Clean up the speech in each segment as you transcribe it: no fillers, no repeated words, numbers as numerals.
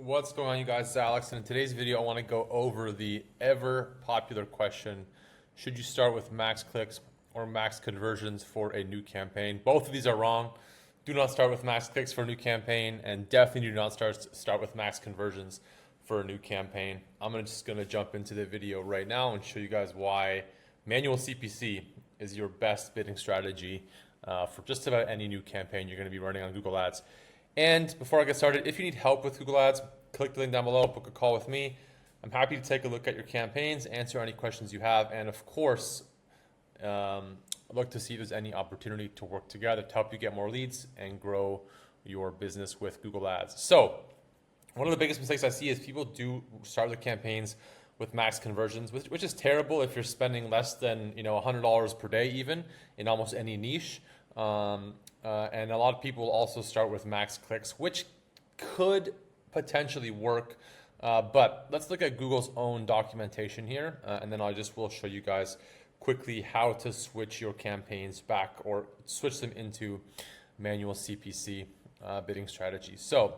What's going on, you guys? It's Alex, and in today's video I want to go over the ever popular question: should you start with max clicks or max conversions for a new campaign? Both of these are wrong. Do not start with max clicks for a new campaign, and definitely do not start with max conversions for a new campaign. I'm just going to jump into the video right now and show you guys why manual CPC is your best bidding strategy for just about any new campaign you're going to be running on Google Ads. And before I get started, if you need help with Google Ads, click the link down below, book a call with me. I'm happy to take a look at your campaigns, answer any questions you have, and of course, look to see if there's any opportunity to work together to help you get more leads and grow your business with Google Ads. So one of the biggest mistakes I see is people do start their campaigns with max conversions, which is terrible if you're spending less than $100 per day even in almost any niche. And a lot of people also start with max clicks, which could potentially work. But let's look at Google's own documentation here, and then will show you guys quickly how to switch your campaigns back or switch them into manual CPC bidding strategies. So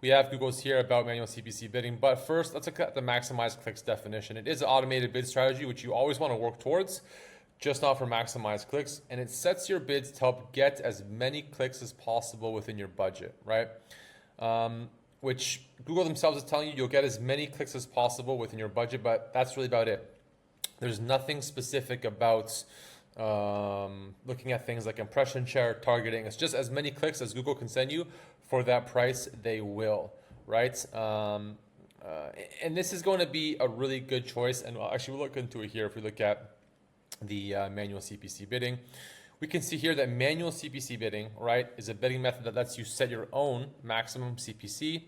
we have Google's here about manual CPC bidding, but first let's look at the maximize clicks definition. It is an automated bid strategy, which you always want to work towards, just not for maximize clicks, and it sets your bids to help get as many clicks as possible within your budget, right? Which Google themselves is telling you you'll get as many clicks as possible within your budget, but that's really about it. There's nothing specific about looking at things like impression share, targeting. It's just as many clicks as Google can send you for that price, they will, right? And this is going to be a really good choice, and actually we'll look into it here if we look at the manual CPC bidding. We can see here that manual CPC bidding, right, is a bidding method that lets you set your own maximum CPC,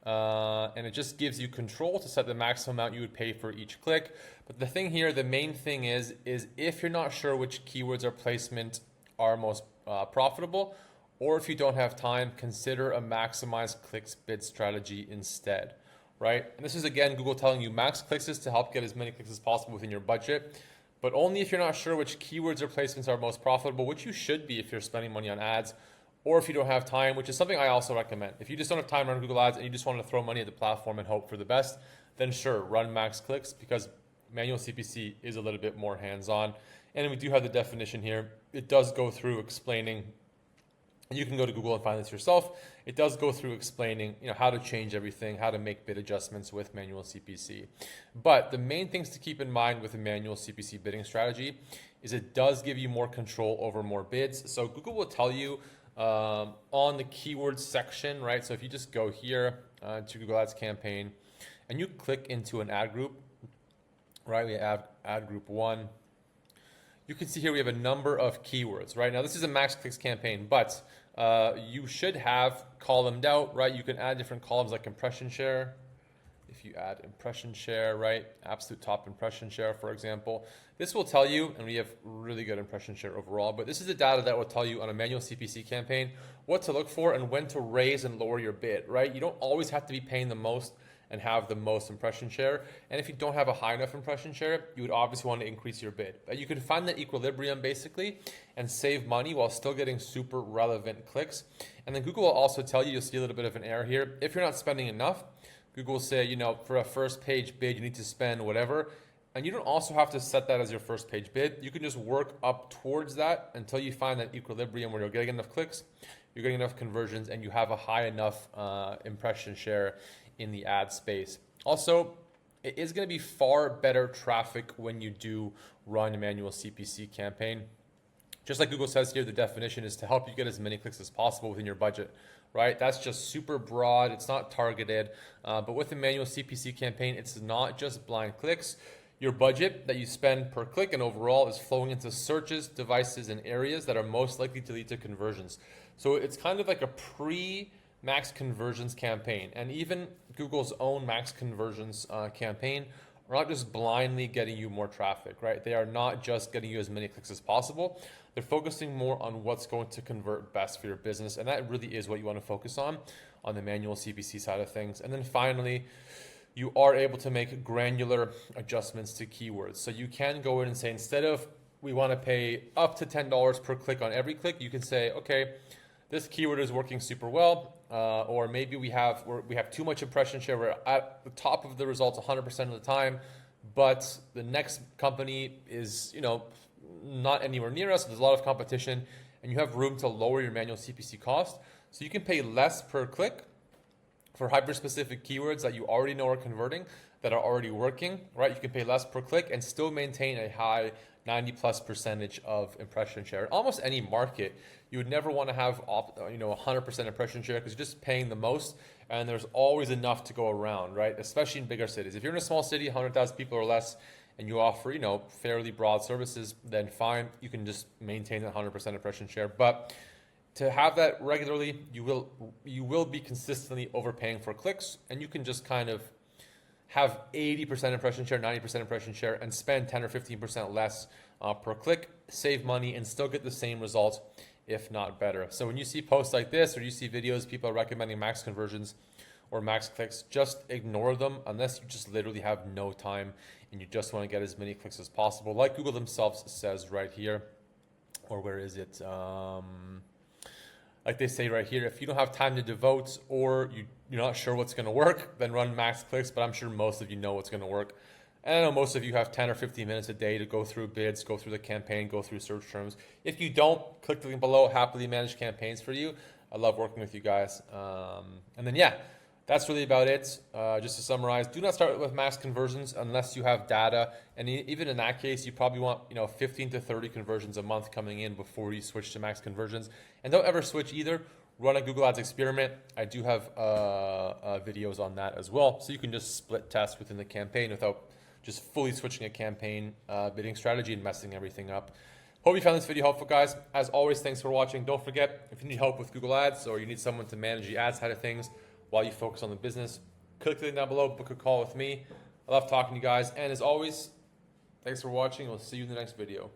and it just gives you control to set the maximum amount you would pay for each click. But the thing here, the main thing is if you're not sure which keywords or placement are most profitable, or if you don't have time, consider a maximize clicks bid strategy instead, right? And this is again Google telling you max clicks is to help get as many clicks as possible within your budget, but only if you're not sure which keywords or placements are most profitable, which you should be if you're spending money on ads, or if you don't have time, which is something I also recommend. If you just don't have time to run Google Ads and you just want to throw money at the platform and hope for the best, then sure, run max clicks, because manual CPC is a little bit more hands-on. And we do have the definition here. It does go through explaining, you can go to Google and find this yourself. It does go through explaining, how to change everything, how to make bid adjustments with manual CPC. But the main things to keep in mind with a manual CPC bidding strategy is it does give you more control over more bids. So Google will tell you on the keywords section, right? So if you just go here to Google Ads campaign and you click into an ad group, right? We have ad group 1. You can see here we have a number of keywords, right? Now this is a max clicks campaign, but you should have columned out, right? You can add different columns like impression share. If you add impression share, right? Absolute top impression share, for example. This will tell you, and we have really good impression share overall, but this is the data that will tell you on a manual CPC campaign what to look for and when to raise and lower your bid, right? You don't always have to be paying the most and have the most impression share. And if you don't have a high enough impression share, you would obviously want to increase your bid. But you can find that equilibrium basically and save money while still getting super relevant clicks. And then Google will also tell you, you'll see a little bit of an error here. If you're not spending enough, Google will say, for a first page bid, you need to spend whatever. And you don't also have to set that as your first page bid. You can just work up towards that until you find that equilibrium where you're getting enough clicks, you're getting enough conversions, and you have a high enough impression share in the ad space. Also, it is going to be far better traffic when you do run a manual CPC campaign. Just like Google says here, the definition is to help you get as many clicks as possible within your budget, right? That's just super broad. It's not targeted. But with a manual CPC campaign, it's not just blind clicks. Your budget that you spend per click and overall is flowing into searches, devices, and areas that are most likely to lead to conversions. So it's kind of like a max conversions campaign, and even Google's own max conversions campaign are not just blindly getting you more traffic, right? They are not just getting you as many clicks as possible. They're focusing more on what's going to convert best for your business, and that really is what you want to focus on the manual CPC side of things. And then finally, you are able to make granular adjustments to keywords. So you can go in and say, instead of we want to pay up to $10 per click on every click, you can say, okay, this keyword is working super well. or maybe we have too much impression share. We're at the top of the results 100% of the time, but the next company is, not anywhere near us. So there's a lot of competition, and you have room to lower your manual CPC cost. So you can pay less per click for hyper-specific keywords that you already know are converting, that are already working, right? You can pay less per click and still maintain a high 90+% of impression share. Almost any market, you would never want to have 100% impression share because you're just paying the most, and there's always enough to go around, right? Especially in bigger cities. If you're in a small city, 100,000 people or less, and you offer, fairly broad services, then fine, you can just maintain that 100% impression share. But to have that regularly, you will be consistently overpaying for clicks, and you can just kind of have 80% impression share, 90% impression share, and spend 10 or 15% less per click, save money, and still get the same results, if not better. So when you see posts like this, or you see videos people are recommending max conversions or max clicks, just ignore them unless you just literally have no time and you just want to get as many clicks as possible. Like Google themselves says right here, or where is it? Like they say right here, if you don't have time to devote or you're not sure what's going to work, then run max clicks, but I'm sure most of you know what's going to work. And I know most of you have 10 or 15 minutes a day to go through bids, go through the campaign, go through search terms. If you don't, click the link below, happily manage campaigns for you. I love working with you guys. And then, yeah, that's really about it. Just to summarize, do not start with max conversions unless you have data. And even in that case, you probably want 15 to 30 conversions a month coming in before you switch to max conversions. And don't ever switch either. Run a Google Ads experiment. I do have videos on that as well. So you can just split test within the campaign without just fully switching a campaign bidding strategy and messing everything up. Hope you found this video helpful, guys. As always, thanks for watching. Don't forget, if you need help with Google Ads or you need someone to manage the ad side of things while you focus on the business, click the link down below, book a call with me. I love talking to you guys. And as always, thanks for watching. We'll see you in the next video.